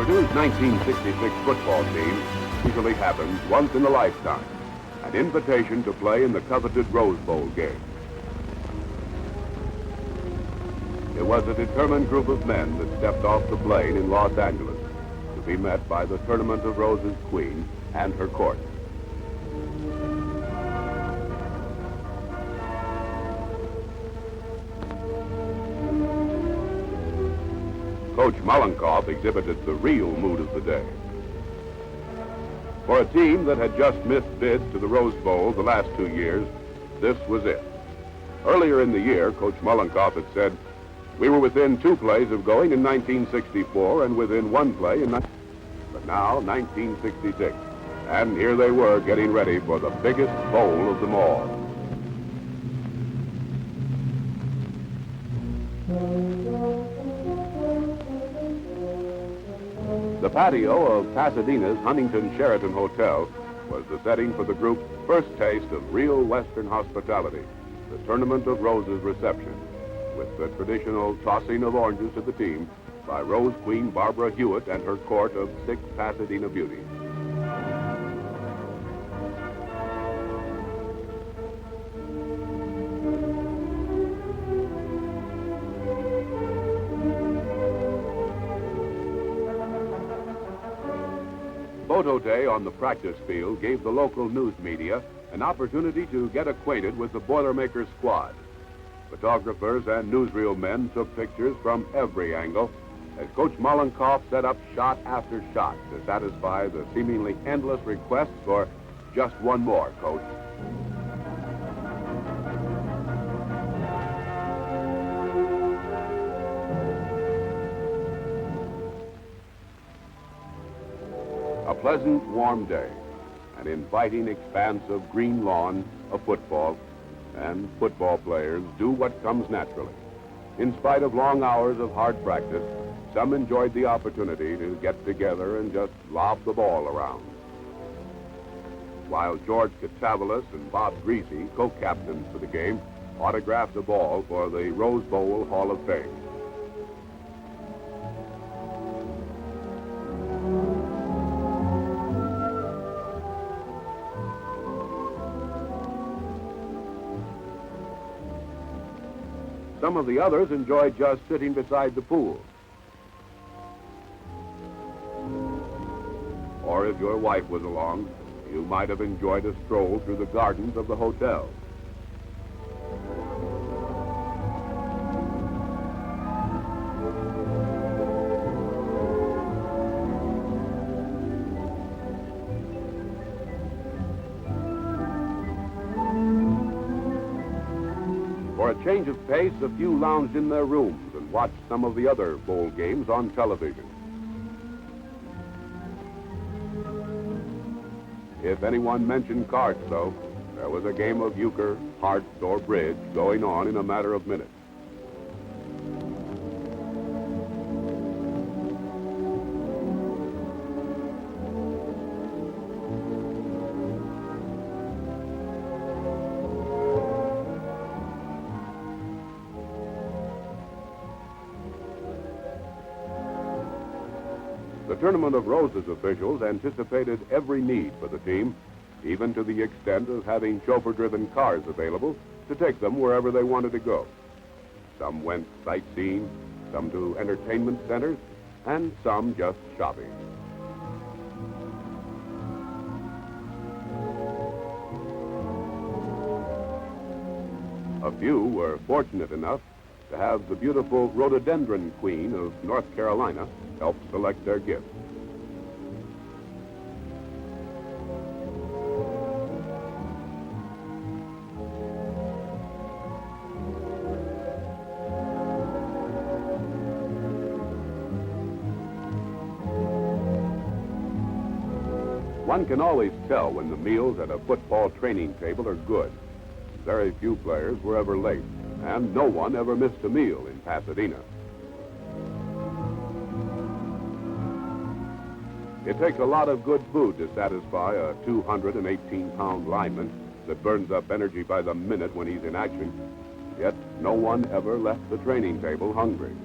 Purdue's 1966 football team usually happens once in a lifetime. An invitation to play in the coveted Rose Bowl game. It was a determined group of men that stepped off the plane in Los Angeles to be met by the Tournament of Roses queen and her court. Coach Mollenkopf exhibited the real mood of the day. For a team that had just missed bids to the Rose Bowl the last 2 years, this was it. Earlier in the year, Coach Mollenkopf had said, "We were within 2 plays of going in 1964 and within 1 play in..." But now, 1966, and here they were getting ready for the biggest bowl of them all. The patio of Pasadena's Huntington Sheraton Hotel was the setting for the group's first taste of real Western hospitality, the Tournament of Roses reception, with the traditional tossing of oranges to the team by Rose Queen Barbara Hewitt and her court of 6 Pasadena beauties. Photo day on the practice field gave the local news media an opportunity to get acquainted with the Boilermaker squad. Photographers and newsreel men took pictures from every angle as Coach Mollenkopf set up shot after shot to satisfy the seemingly endless requests for just one more, Coach. A pleasant, warm day, an inviting expanse of green lawn, a football, and football players do what comes naturally. In spite of long hours of hard practice, some enjoyed the opportunity to get together and just lob the ball around. While George Katavalis and Bob Griese, co-captains for the game, autographed the ball for the Rose Bowl Hall of Fame. Some of the others enjoyed just sitting beside the pool. Or if your wife was along, you might have enjoyed a stroll through the gardens of the hotel. For a change of pace, a few lounged in their rooms and watched some of the other bowl games on television. If anyone mentioned cards, though, there was a game of euchre, hearts, or bridge going on in a matter of minutes. The Tournament of Roses officials anticipated every need for the team, even to the extent of having chauffeur-driven cars available to take them wherever they wanted to go. Some went sightseeing, some to entertainment centers, and some just shopping. A few were fortunate enough to have the beautiful rhododendron queen of North Carolina help select their gifts. One can always tell when the meals at a football training table are good. Very few players were ever late, and no one ever missed a meal in Pasadena. It takes a lot of good food to satisfy a 218-pound lineman that burns up energy by the minute when he's in action, yet no one ever left the training table hungry.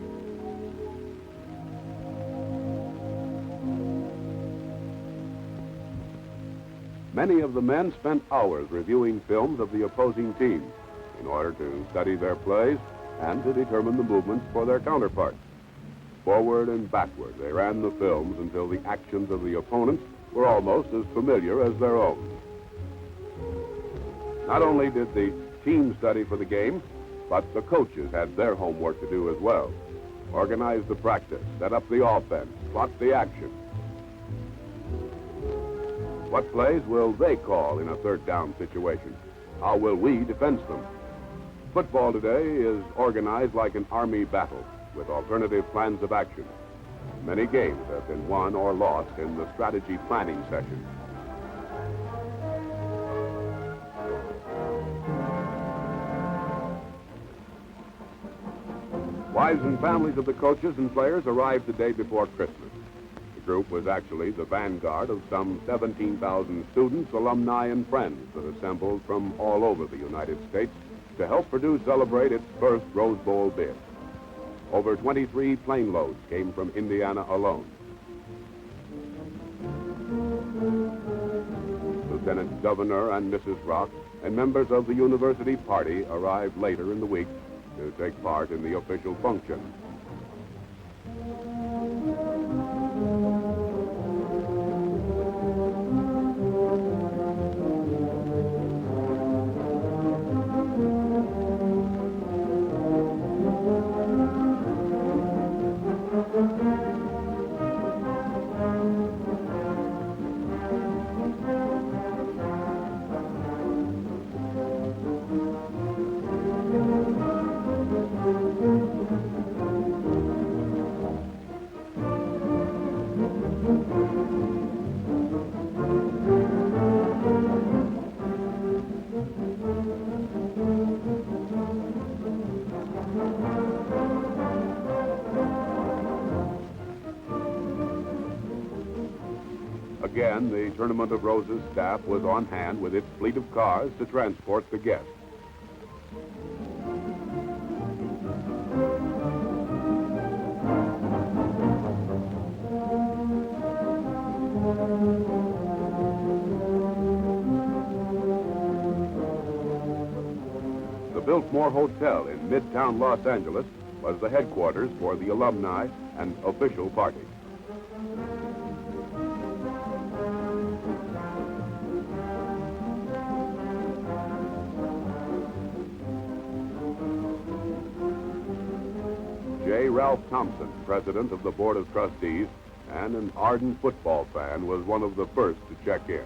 Many of the men spent hours reviewing films of the opposing team in order to study their plays and to determine the movements for their counterparts. Forward and backward, they ran the films until the actions of the opponents were almost as familiar as their own. Not only did the team study for the game, but the coaches had their homework to do as well. Organize the practice, set up the offense, plot the action. What plays will they call in a third down situation? How will we defend them? Football today is organized like an army battle with alternative plans of action. Many games have been won or lost in the strategy planning session. Wives and families of the coaches and players arrived the day before Christmas. The group was actually the vanguard of some 17,000 students, alumni, and friends that assembled from all over the United States to help Purdue celebrate its first Rose Bowl bid. Over 23 plane loads came from Indiana alone. Lieutenant Governor and Mrs. Rock and members of the university party arrived later in the week to take part in the official function. Again, the Tournament of Roses staff was on hand with its fleet of cars to transport the guests. The Biltmore Hotel in Midtown Los Angeles was the headquarters for the alumni and official party. J. Ralph Thompson, president of the Board of Trustees and an ardent football fan, was one of the first to check in.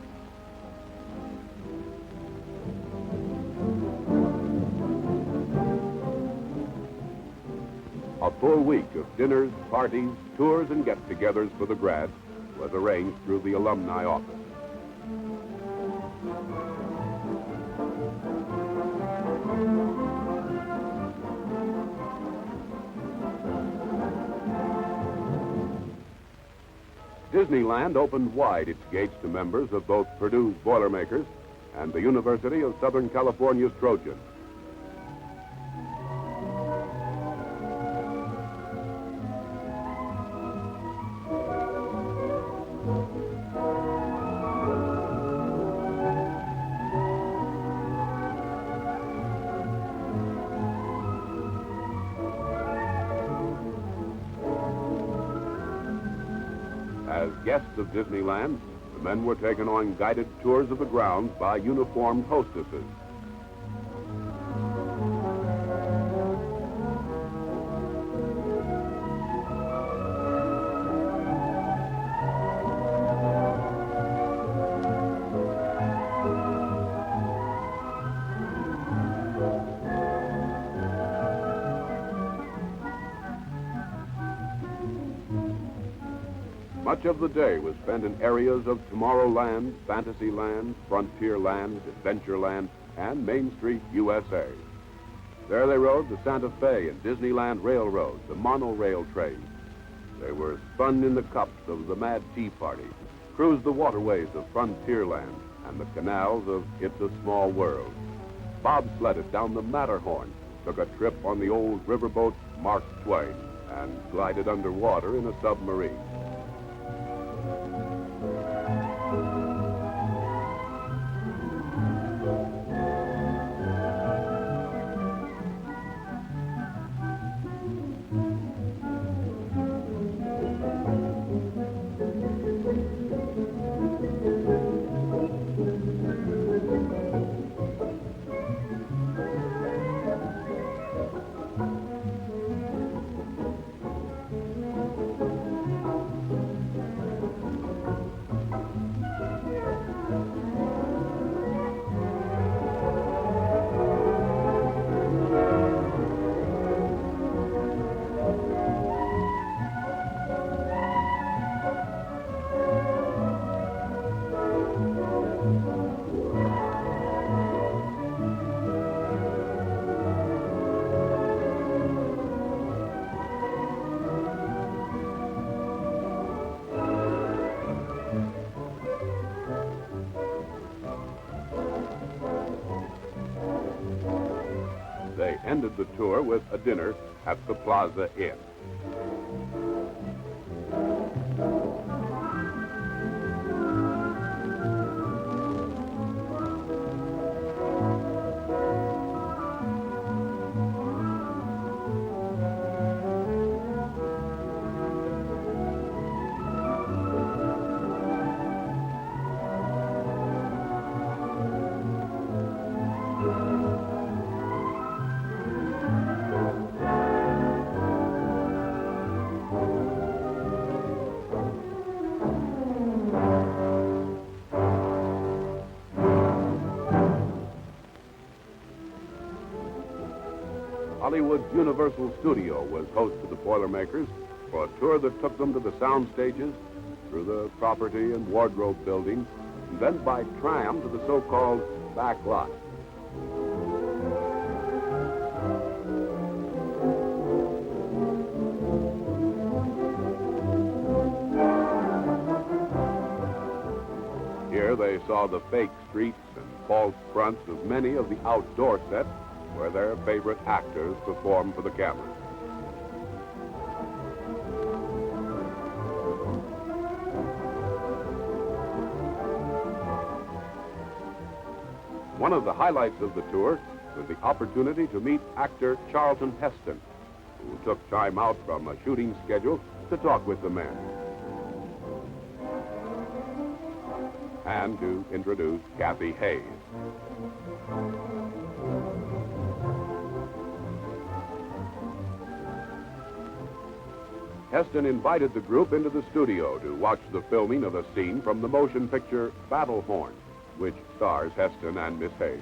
A full week of dinners, parties, tours, and get-togethers for the grads was arranged through the alumni office. Disneyland opened wide its gates to members of both Purdue's Boilermakers and the University of Southern California's Trojans. As guests of Disneyland, the men were taken on guided tours of the grounds by uniformed hostesses. Much of the day was spent in areas of Tomorrowland, Fantasyland, Frontierland, Adventureland, and Main Street, USA. There they rode the Santa Fe and Disneyland Railroad, the monorail trains. They were spun in the cups of the Mad Tea Party, cruised the waterways of Frontierland and the canals of It's a Small World. Bob sledded down the Matterhorn, took a trip on the old riverboat Mark Twain, and glided underwater in a submarine. ended the tour with a dinner at the Plaza Inn. Hollywood's Universal Studio was host to the Boilermakers for a tour that took them to the sound stages, through the property and wardrobe building, and then by tram to the so-called back lot. Here they saw the fake streets and false fronts of many of the outdoor sets where their favorite actors perform for the camera. One of the highlights of the tour was the opportunity to meet actor Charlton Heston, who took time out from a shooting schedule to talk with the men, and to introduce Kathy Hayes. Heston invited the group into the studio to watch the filming of a scene from the motion picture Battle Horn, which stars Heston and Miss Hayes.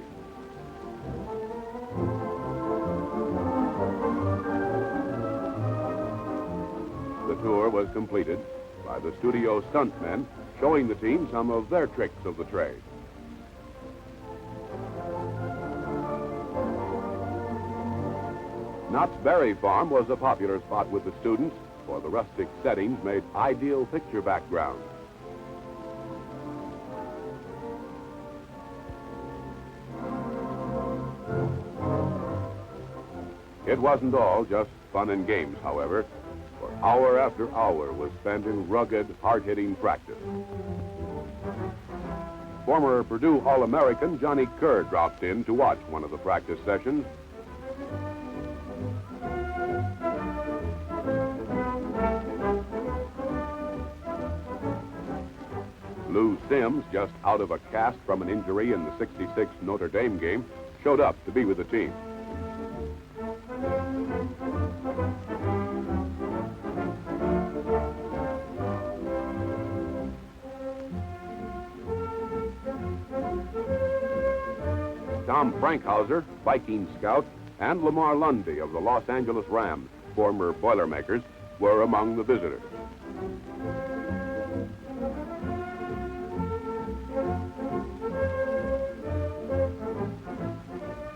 The tour was completed by the studio stuntmen showing the team some of their tricks of the trade. Knott's Berry Farm was a popular spot with the students, for the rustic settings made ideal picture backgrounds. It wasn't all just fun and games, however, for hour after hour was spent in rugged, hard-hitting practice. Former Purdue All-American Johnny Kerr dropped in to watch one of the practice sessions. Lou Sims, just out of a cast from an injury in the '66 Notre Dame game, showed up to be with the team. Tom Frankhauser, Viking scout, and Lamar Lundy of the Los Angeles Rams, former Boilermakers, were among the visitors.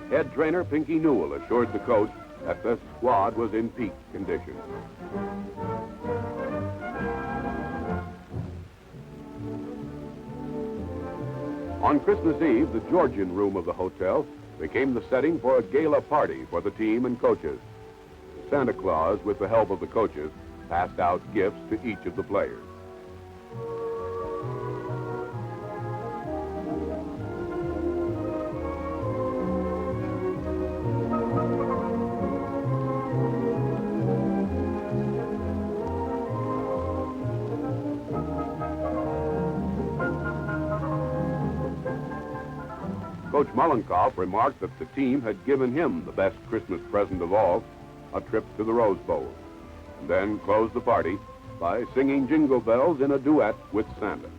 Head trainer Pinky Newell assured the coach that the squad was in peak condition. On Christmas Eve, the Georgian room of the hotel became the setting for a gala party for the team and coaches. Santa Claus, with the help of the coaches, passed out gifts to each of the players. Coach Mollenkopf remarked that the team had given him the best Christmas present of all, a trip to the Rose Bowl, and then closed the party by singing Jingle Bells in a duet with Santa.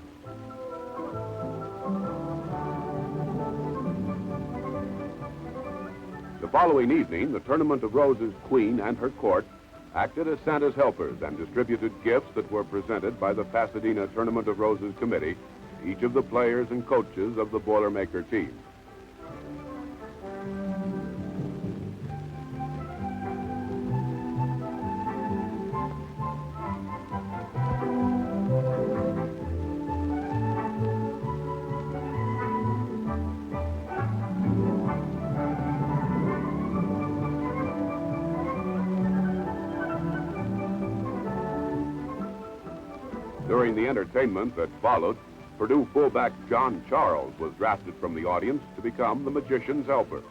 The following evening, the Tournament of Roses Queen and her court acted as Santa's helpers and distributed gifts that were presented by the Pasadena Tournament of Roses Committee to each of the players and coaches of the Boilermaker team. During the entertainment that followed, Purdue fullback John Charles was drafted from the audience to become the magician's helper.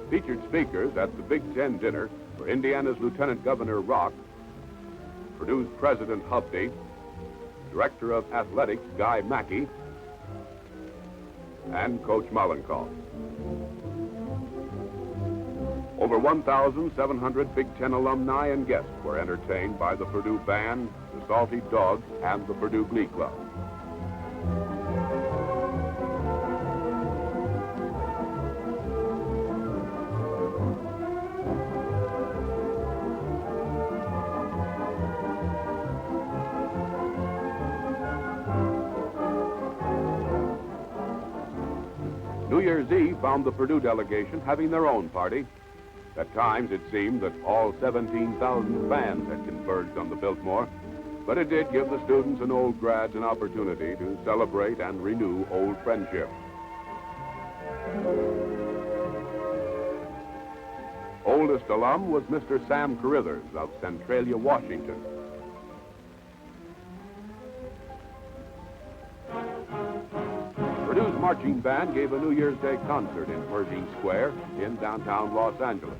Featured speakers at the Big Ten dinner were Indiana's Lieutenant Governor Rock, Purdue's President Hovde, Director of Athletics Guy Mackey, and Coach Mollenkopf. Over 1,700 Big Ten alumni and guests were entertained by the Purdue Band, the Salty Dogs, and the Purdue Glee Club. New Year's Eve found the Purdue delegation having their own party. At times, it seemed that all 17,000 fans had converged on the Biltmore, but it did give the students and old grads an opportunity to celebrate and renew old friendship. Oldest alum was Mr. Sam Carithers of Centralia, Washington. Purdue's marching band gave a New Year's Day concert in Pershing Square in downtown Los Angeles.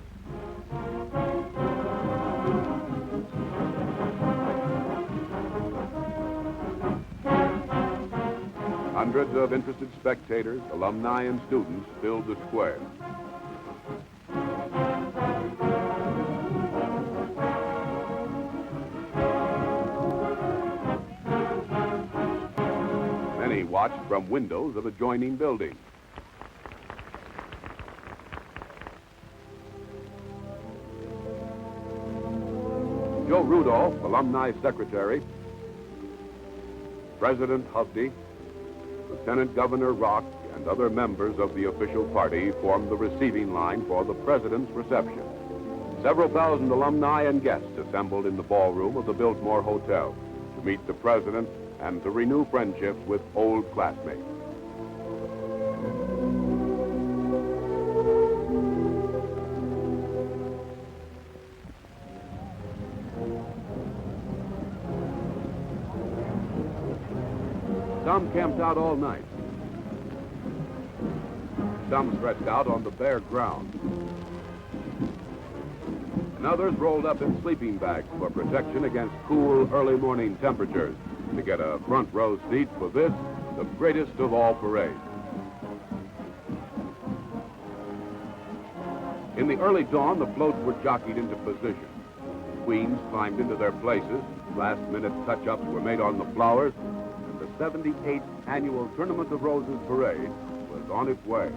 Hundreds of interested spectators, alumni, and students filled the square. Many watched from windows of adjoining buildings. Joe Rudolph, alumni secretary, President Hovde, Lieutenant Governor Rock, and other members of the official party formed the receiving line for the president's reception. Several thousand alumni and guests assembled in the ballroom of the Biltmore Hotel to meet the president and to renew friendships with old classmates. Some camped out all night. Some stretched out on the bare ground. And others rolled up in sleeping bags for protection against cool early morning temperatures to get a front row seat for this, the greatest of all parades. In the early dawn, the floats were jockeyed into position. Queens climbed into their places. Last-minute touch-ups were made on the flowers. The 78th Annual Tournament of Roses Parade was on its way.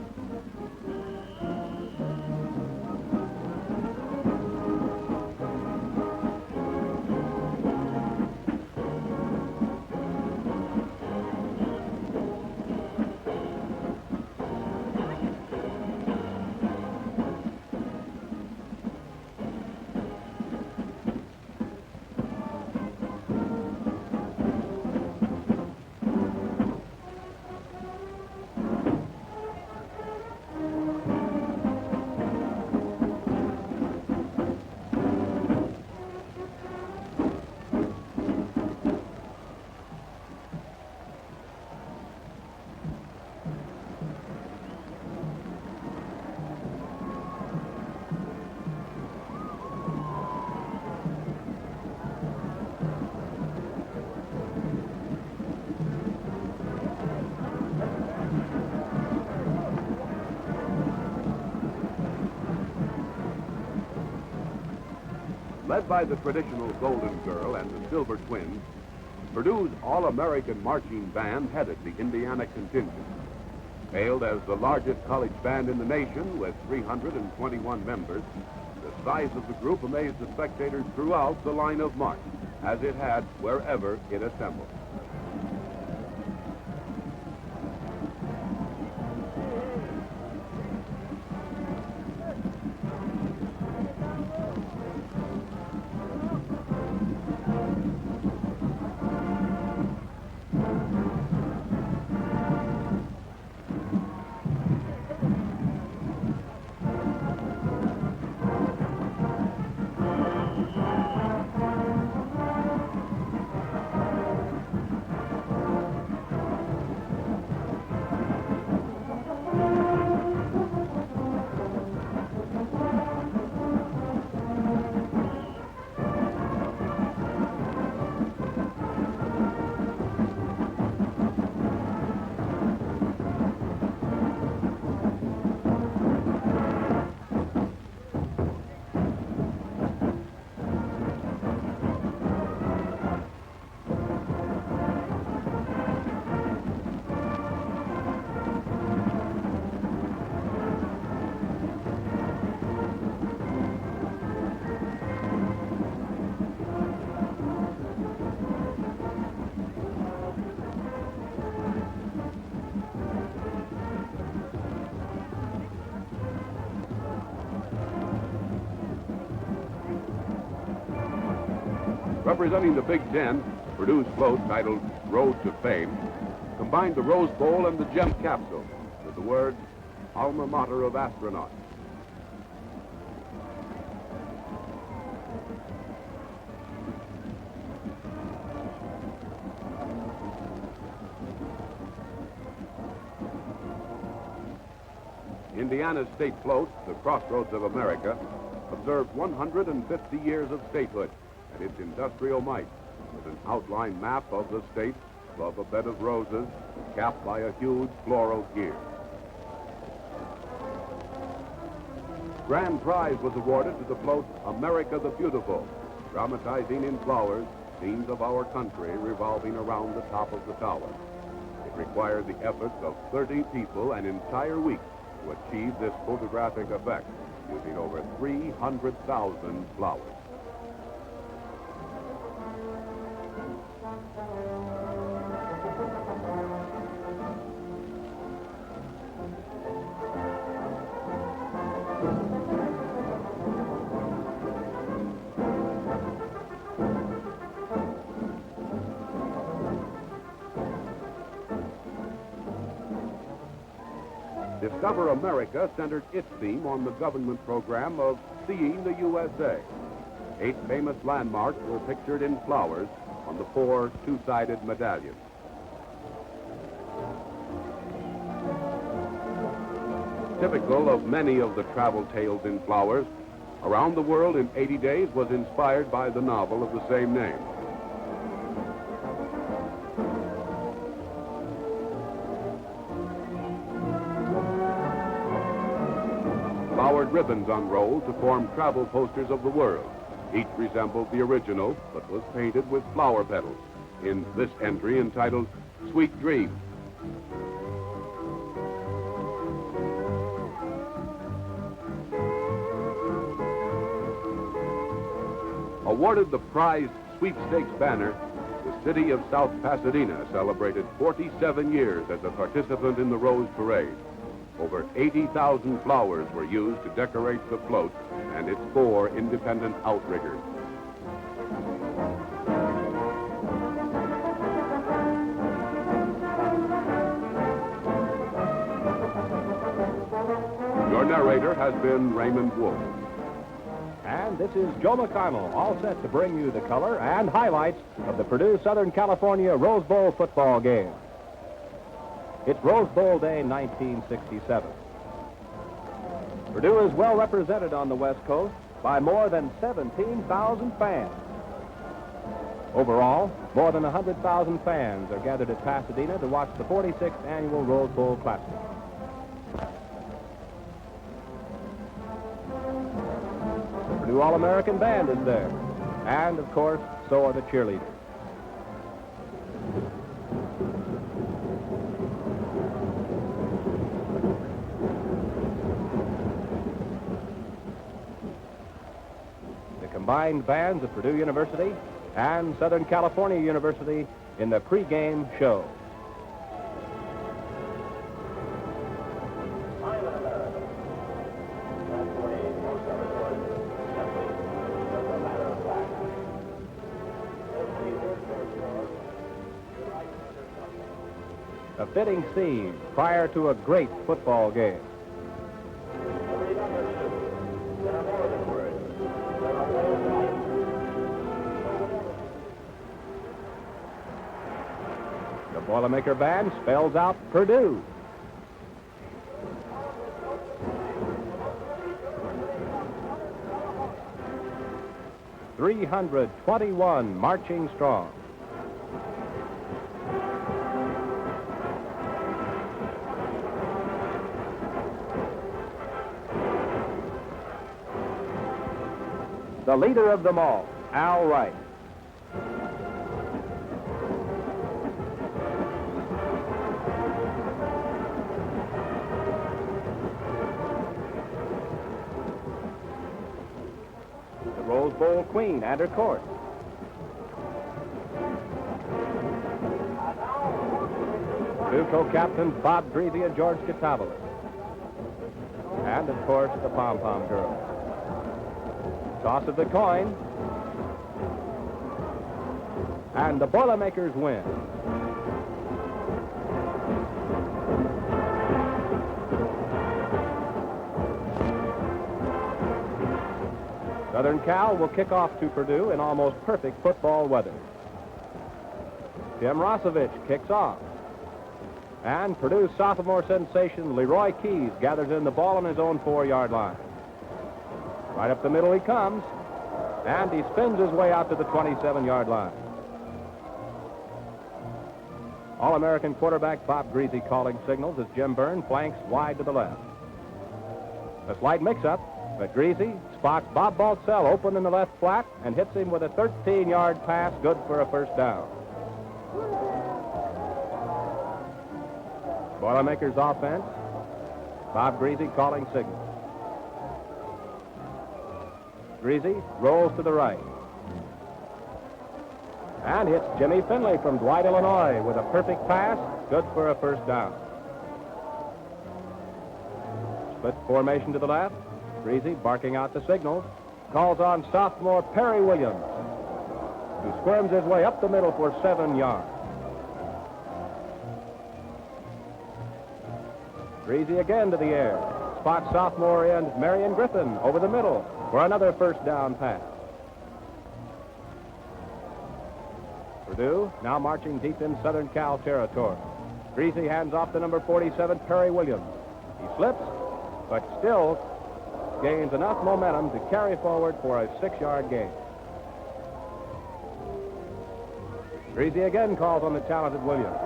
Led by the traditional Golden Girl and the Silver Twins, Purdue's All-American Marching Band headed the Indiana contingent. Hailed as the largest college band in the nation with 321 members, the size of the group amazed the spectators throughout the line of march, as it had wherever it assembled. Representing the Big Ten, Purdue's float titled Road to Fame combined the Rose Bowl and the Gem Capsule with the words, Alma Mater of Astronauts. Indiana's state float, the Crossroads of America, observed 150 years of statehood and its industrial might, with an outline map of the state above a bed of roses, capped by a huge floral gear. Grand prize was awarded to the float America the Beautiful, dramatizing in flowers scenes of our country revolving around the top of the tower. It required the efforts of 30 people an entire week to achieve this photographic effect, using over 300,000 flowers. Discover America centered its theme on the government program of Seeing the USA. 8 famous landmarks were pictured in flowers on the 4 two-sided medallions. Typical of many of the travel tales in flowers, Around the World in 80 Days was inspired by the novel of the same name. Flowered ribbons unrolled to form travel posters of the world. Each resembled the original, but was painted with flower petals in this entry entitled Sweet Dreams. Awarded the prized sweepstakes banner, the city of South Pasadena celebrated 47 years as a participant in the Rose Parade. Over 80,000 flowers were used to decorate the float and its 4 independent outriggers. Your narrator has been Raymond Wolf. And this is Joe McConnell, all set to bring you the color and highlights of the Purdue Southern California Rose Bowl football game. It's Rose Bowl Day 1967. Purdue is well represented on the West Coast by more than 17,000 fans. Overall, more than 100,000 fans are gathered at Pasadena to watch the 46th annual Rose Bowl Classic. The Purdue All-American Band is there, and of course, so are the cheerleaders. Combined bands of Purdue University and Southern California University in the pregame show. A fitting scene prior to a great football game. The Boilermaker Band spells out Purdue. "321 marching strong." The leader of them all, Al Wright. The Rose Bowl Queen and her court. Two co-captains Bob Griese and George Catavolis. And, of course, the pom-pom girls. Toss of the coin. and the Boilermakers win. Southern Cal will kick off to Purdue in almost perfect football weather. Tim Rosevich kicks off. And Purdue's sophomore sensation, Leroy Keys, gathers in the ball on his own 4-yard line. Right up the middle he comes, and he spins his way out to the 27-yard line. All-American quarterback Bob Griese calling signals as Jim Byrne flanks wide to the left. A slight mix-up, but Griese spots Bob Baltzell open in the left flat and hits him with a 13-yard pass, good for a first down. Boilermakers offense, Bob Griese calling signals. Griese rolls to the right and hits Jimmy Finley from Dwight, Illinois with a perfect pass, good for a first down. Split formation to the left. Griese barking out the signals, calls on sophomore Perry Williams, who squirms his way up the middle for 7 yards. Griese again to the air, spots sophomore end Marion Griffin over the middle for another first down pass. Purdue now marching deep in Southern Cal territory. Griese hands off to number 47, Perry Williams. He slips, but still gains enough momentum to carry forward for a 6-yard gain. Griese again calls on the talented Williams.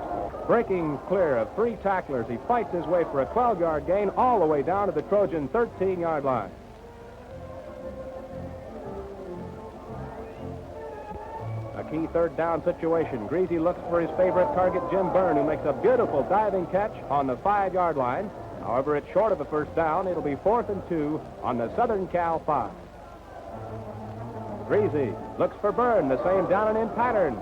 Breaking clear of 3 tacklers, he fights his way for a 12-yard gain all the way down to the Trojan 13-yard line. A key third down situation. Griese looks for his favorite target, Jim Byrne, who makes a beautiful diving catch on the 5-yard line. However, it's short of a first down. It'll be 4th and 2 on the Southern Cal 5. Griese looks for Byrne, the same down and in pattern,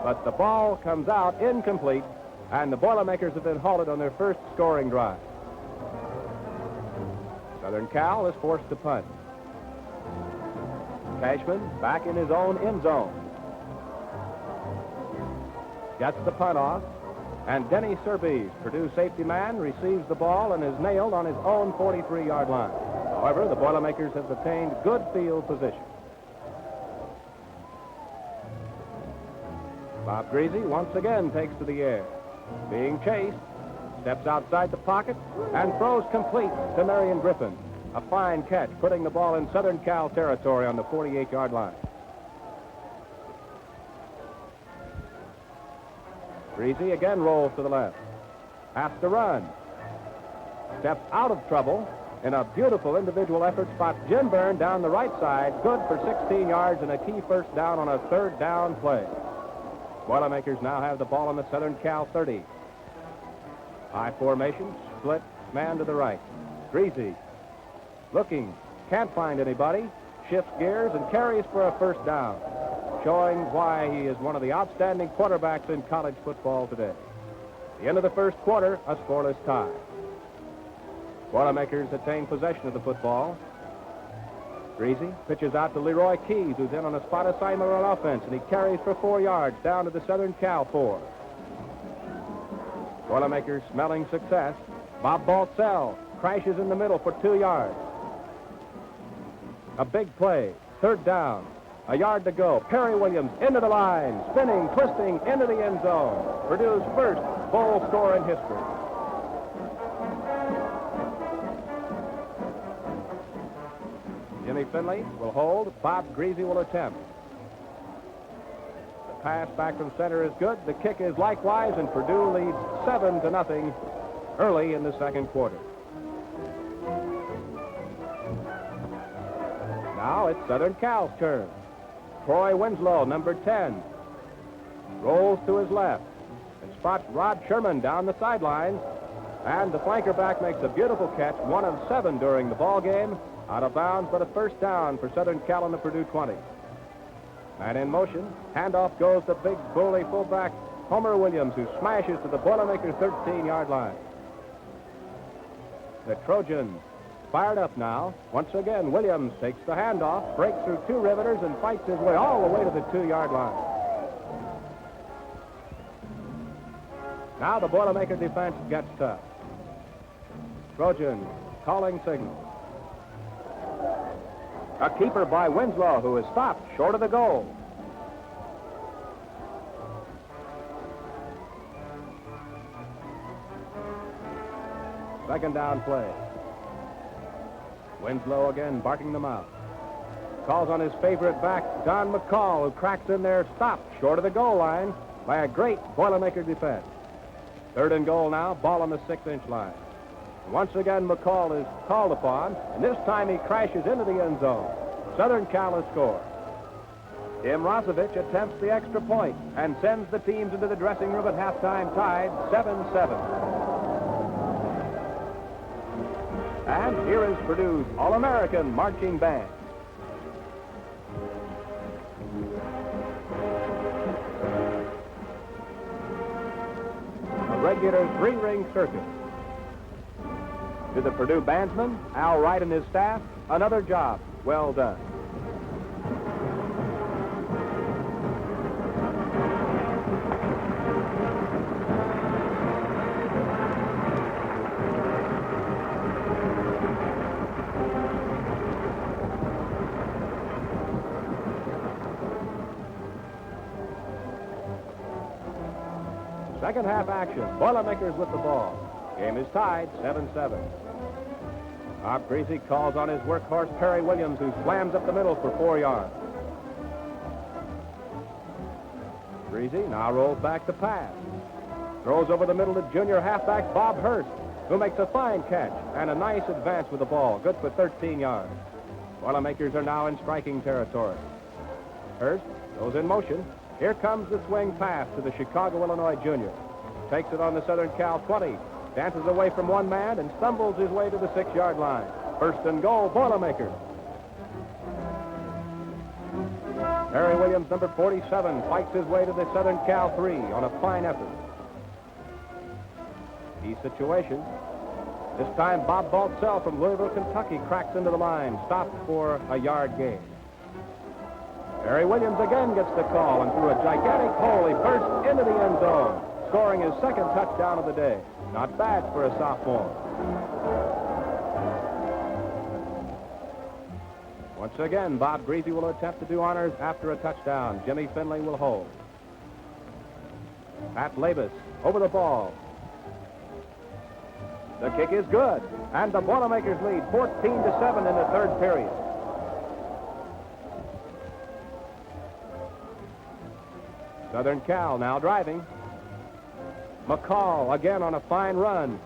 but the ball comes out incomplete, and the Boilermakers have been halted on their first scoring drive. Southern Cal is forced to punt. Cashman back in his own end zone. Gets the punt off, and Denny Serbies, Purdue safety man, receives the ball and is nailed on his own 43-yard line. However, the Boilermakers have obtained good field position. Bob Griese once again takes to the air. Being chased, steps outside the pocket, and throws complete to Marion Griffin. A fine catch, putting the ball in Southern Cal territory on the 48-yard line. Griese again rolls to the left. Has to run. Steps out of trouble in a beautiful individual effort, spots Jim Byrne down the right side, good for 16 yards and a key first down on a 3rd down play. Boilermakers now have the ball on the Southern Cal 30. High formation, split, man to the right. Griese looking, can't find anybody, shifts gears and carries for a first down, showing why he is one of the outstanding quarterbacks in college football today. At the end of the first quarter, a scoreless tie. Boilermakers attain possession of the football. Griese pitches out to Leroy Keys, who's in on a spot assignment on offense, and he carries for 4 yards down to the Southern Cal 4. Boilermakers smelling success. Bob Baltzell crashes in the middle for 2 yards. A big play, 3rd down. A yard to go. Perry Williams into the line, spinning, twisting into the end zone. Purdue's first bowl score in history. Jimmy Finley will hold. Bob Griese will attempt. The pass back from center is good. The kick is likewise, and Purdue leads 7-0 early in the second quarter. Now it's Southern Cal's turn. Troy Winslow, number 10, rolls to his left and spots Rod Sherman down the sidelines, and the flanker back makes a beautiful catch, 1 of 7 during the ball game, out of bounds, but a first down for Southern Cal on the Purdue 20. And in motion, handoff goes the big bully fullback Homer Williams, who smashes to the Boilermakers 13-yard line. The Trojans fired up now. Once again, Williams takes the handoff, breaks through 2 riveters, and fights his way all the way to the 2-yard line. Now the Boilermaker defense gets tough. Trojan calling signal. A keeper by Winslow, who is stopped short of the goal. Second down play. Winslow again barking them out. Calls on his favorite back, Don McCall, who cracks in there, stopped short of the goal line by a great Boilermaker defense. Third and goal now, ball on the 6-inch line. Once again, McCall is called upon, and this time he crashes into the end zone. Southern Cal has scored. Tim Rosevich attempts the extra point and sends the teams into the dressing room at halftime tied 7-7. And here is Purdue's All-American marching band. A regular three-ring circuit. To the Purdue bandsman, Al Wright and his staff, another job well done. Second half action. Boilermakers with the ball. Game is tied 7-7. Bob Griese calls on his workhorse Perry Williams, who slams up the middle for 4 yards. Griese now rolls back to pass. Throws over the middle to junior halfback Bob Hurst, who makes a fine catch and a nice advance with the ball. Good for 13 yards. Boilermakers are now in striking territory. Hurst goes in motion. Here comes the swing pass to the Chicago, Illinois junior. Takes it on the Southern Cal 20. Dances away from one man and stumbles his way to the 6-yard line. First and goal, Boilermakers. Harry Williams, number 47, fights his way to the Southern Cal 3 on a fine effort. Key situation. This time, Bob Baltzell from Louisville, Kentucky, cracks into the line, stopped for a yard gain. Harry Williams again gets the call, and through a gigantic hole, he bursts into the end zone, scoring his second touchdown of the day. Not bad for a sophomore. Once again, Bob Griese will attempt to do honors after a touchdown. Jimmy Finley will hold. Pat Labus over the ball. The kick is good, and the Boilermakers lead 14-7 in the third period. Southern Cal now driving. McCall again on a fine run.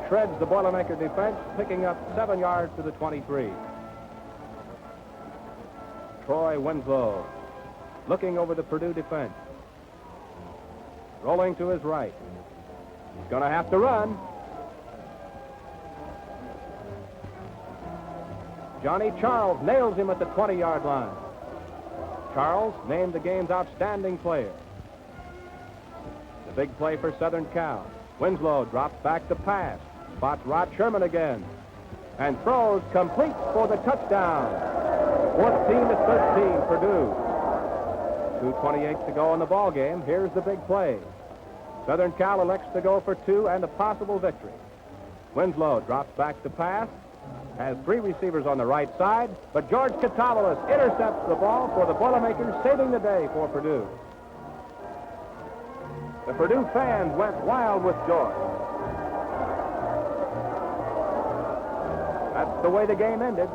Shreds the Boilermaker defense, picking up 7 yards to the 23. Troy Winslow looking over the Purdue defense. Rolling to his right. He's going to have to run. Johnny Charles nails him at the 20-yard line. Charles named the game's outstanding player. The big play for Southern Cal. Winslow drops back to pass. Spots Rod Sherman again. And throws complete for the touchdown. 14-13 Purdue. 2:28 to go in the ball game. Here's the big play. Southern Cal elects to go for 2 and a possible victory. Winslow drops back to pass. Has 3 receivers on the right side, but George Katalolis intercepts the ball for the Boilermakers, saving the day for Purdue. The Purdue fans went wild with joy. That's the way the game ended.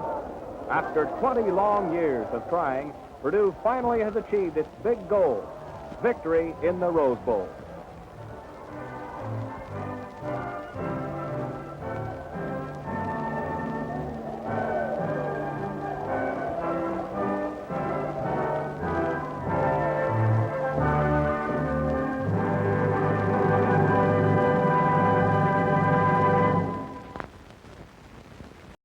After 20 long years of trying, Purdue finally has achieved its big goal, victory in the Rose Bowl.